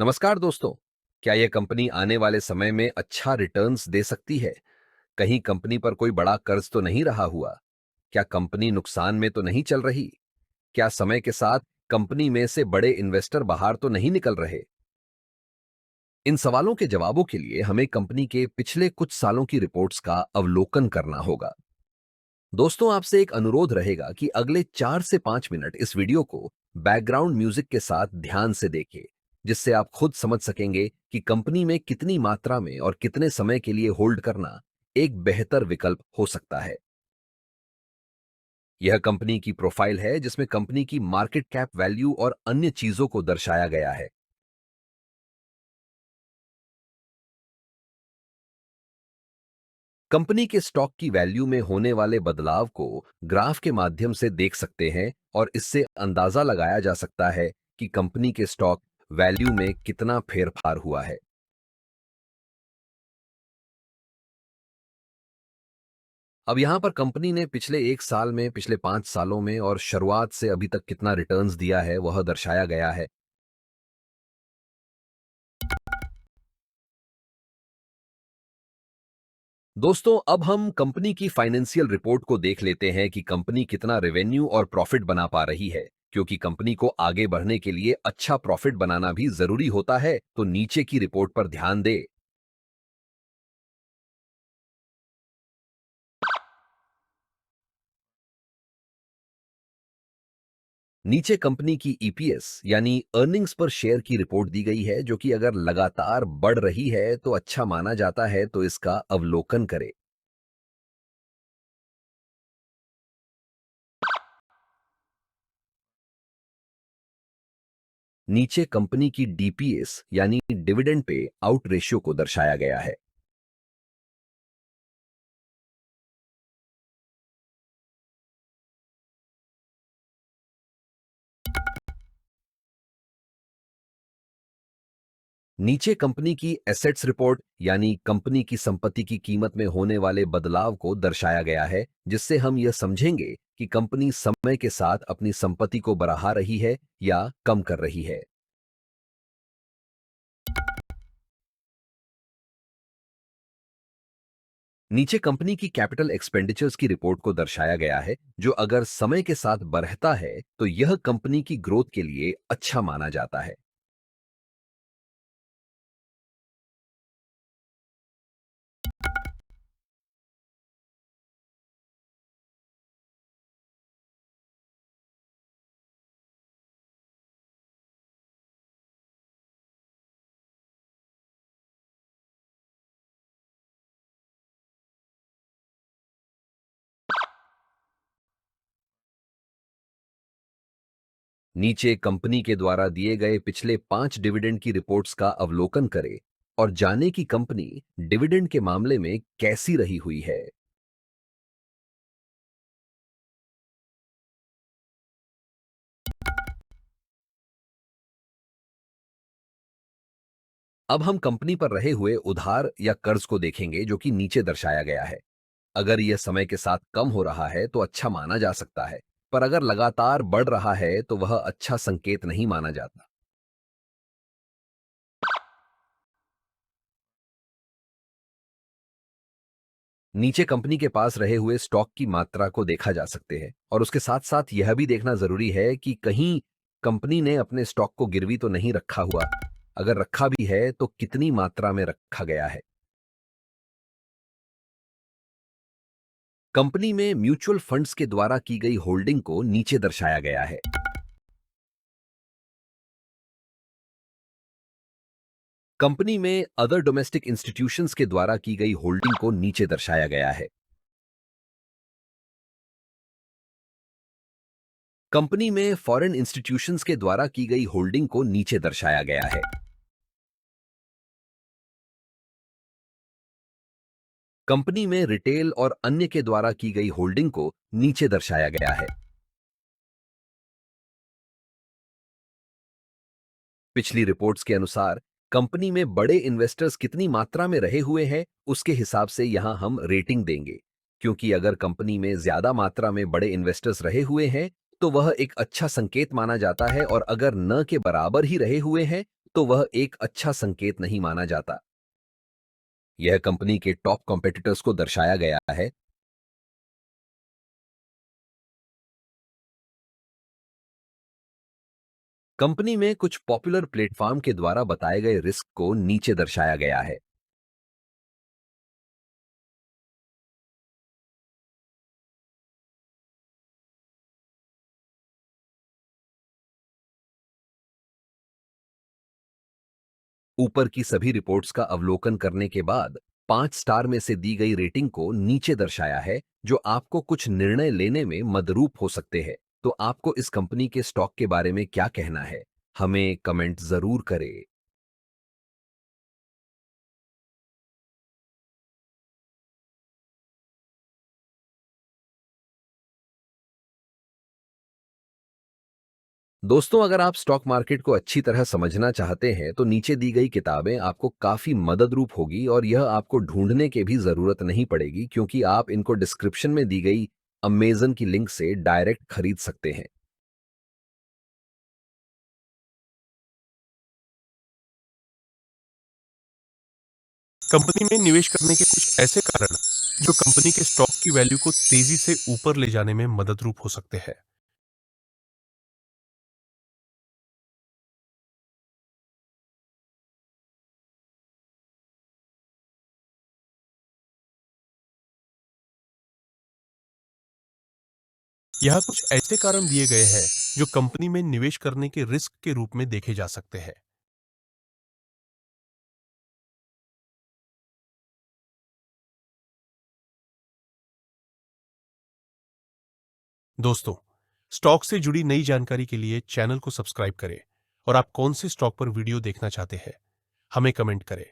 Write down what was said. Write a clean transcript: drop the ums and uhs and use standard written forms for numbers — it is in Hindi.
नमस्कार दोस्तों। क्या यह कंपनी आने वाले समय में अच्छा रिटर्न्स दे सकती है? कहीं कंपनी पर कोई बड़ा कर्ज तो नहीं रहा हुआ? क्या कंपनी नुकसान में तो नहीं चल रही? क्या समय के साथ कंपनी में से बड़े इन्वेस्टर बाहर तो नहीं निकल रहे? इन सवालों के जवाबों के लिए हमें कंपनी के पिछले कुछ सालों की रिपोर्ट्स का अवलोकन करना होगा। दोस्तों, आपसे एक अनुरोध रहेगा कि अगले 4 से 5 मिनट इस वीडियो को बैकग्राउंड म्यूजिक के साथ ध्यान से देखें, जिससे आप खुद समझ सकेंगे कि कंपनी में कितनी मात्रा में और कितने समय के लिए होल्ड करना एक बेहतर विकल्प हो सकता है। यह कंपनी की प्रोफाइल है, जिसमें कंपनी की मार्केट कैप वैल्यू और अन्य चीजों को दर्शाया गया है। कंपनी के स्टॉक की वैल्यू में होने वाले बदलाव को ग्राफ के माध्यम से देख सकते हैं और इससे अंदाजा लगाया जा सकता है कि कंपनी के स्टॉक वैल्यू में कितना फेरफार हुआ है। अब यहां पर कंपनी ने पिछले 1 साल में, पिछले 5 सालों में और शुरुआत से अभी तक कितना रिटर्न्स दिया है वह दर्शाया गया है। दोस्तों, अब हम कंपनी की फाइनेंशियल रिपोर्ट को देख लेते हैं कि कंपनी कितना रेवेन्यू और प्रॉफिट बना पा रही है। क्योंकि कंपनी को आगे बढ़ने के लिए अच्छा प्रॉफिट बनाना भी जरूरी होता है, तो नीचे की रिपोर्ट पर ध्यान दे। नीचे कंपनी की ईपीएस यानी अर्निंग्स पर शेयर की रिपोर्ट दी गई है, जो कि अगर लगातार बढ़ रही है तो अच्छा माना जाता है, तो इसका अवलोकन करें। नीचे कंपनी की डीपीएस यानी डिविडेंड पे आउट रेशियो को दर्शाया गया है। नीचे कंपनी की एसेट्स रिपोर्ट यानी कंपनी की संपत्ति की कीमत में होने वाले बदलाव को दर्शाया गया है, जिससे हम यह समझेंगे कि कंपनी समय के साथ अपनी संपत्ति को बढ़ा रही है या कम कर रही है। नीचे कंपनी की कैपिटल एक्सपेंडिचर्स की रिपोर्ट को दर्शाया गया है, जो अगर समय के साथ बढ़ता है तो यह कंपनी की ग्रोथ के लिए अच्छा माना जाता है। नीचे कंपनी के द्वारा दिए गए पिछले 5 डिविडेंड की रिपोर्ट्स का अवलोकन करें और जाने की कंपनी डिविडेंड के मामले में कैसी रही हुई है। अब हम कंपनी पर रहे हुए उधार या कर्ज को देखेंगे, जो कि नीचे दर्शाया गया है। अगर यह समय के साथ कम हो रहा है तो अच्छा माना जा सकता है, पर अगर लगातार बढ़ रहा है तो वह अच्छा संकेत नहीं माना जाता। नीचे कंपनी के पास रहे हुए स्टॉक की मात्रा को देखा जा सकते हैं और उसके साथ साथ यह भी देखना जरूरी है कि कहीं कंपनी ने अपने स्टॉक को गिरवी तो नहीं रखा हुआ। अगर रखा भी है तो कितनी मात्रा में रखा गया है। कंपनी में म्यूचुअल फंड्स के द्वारा की गई होल्डिंग को नीचे दर्शाया गया है। कंपनी में अदर डोमेस्टिक इंस्टीट्यूशंस के द्वारा की गई होल्डिंग को नीचे दर्शाया गया है। कंपनी में फॉरेन इंस्टीट्यूशंस के द्वारा की गई होल्डिंग को नीचे दर्शाया गया है। कंपनी में रिटेल और अन्य के द्वारा की गई होल्डिंग को नीचे दर्शाया गया है। पिछली रिपोर्ट्स के अनुसार कंपनी में बड़े इन्वेस्टर्स कितनी मात्रा में रहे हुए हैं, उसके हिसाब से यहां हम रेटिंग देंगे। क्योंकि अगर कंपनी में ज्यादा मात्रा में बड़े इन्वेस्टर्स रहे हुए हैं तो वह एक अच्छा संकेत माना जाता है, और अगर न के बराबर ही रहे हुए हैं तो वह एक अच्छा संकेत नहीं माना जाता। यह कंपनी के टॉप कॉम्पिटिटर्स को दर्शाया गया है। कंपनी में कुछ पॉपुलर प्लेटफॉर्म के द्वारा बताए गए रिस्क को नीचे दर्शाया गया है। ऊपर की सभी रिपोर्ट्स का अवलोकन करने के बाद 5 स्टार में से दी गई रेटिंग को नीचे दर्शाया है, जो आपको कुछ निर्णय लेने में मदरूप हो सकते हैं। तो आपको इस कंपनी के स्टॉक के बारे में क्या कहना है? हमें कमेंट जरूर करें। दोस्तों, अगर आप स्टॉक मार्केट को अच्छी तरह समझना चाहते हैं तो नीचे दी गई किताबें आपको काफी मददरूप होगी, और यह आपको ढूंढने की भी जरूरत नहीं पड़ेगी, क्योंकि आप इनको डिस्क्रिप्शन में दी गई अमेजन की लिंक से डायरेक्ट खरीद सकते हैं। कंपनी में निवेश करने के कुछ ऐसे कारण जो कंपनी के स्टॉक की वैल्यू को तेजी से ऊपर ले जाने में मददरूप हो सकते हैं। यहाँ कुछ ऐसे कारण दिए गए हैं जो कंपनी में निवेश करने के रिस्क के रूप में देखे जा सकते हैं। दोस्तों, स्टॉक से जुड़ी नई जानकारी के लिए चैनल को सब्सक्राइब करें और आप कौन से स्टॉक पर वीडियो देखना चाहते हैं, हमें कमेंट करें।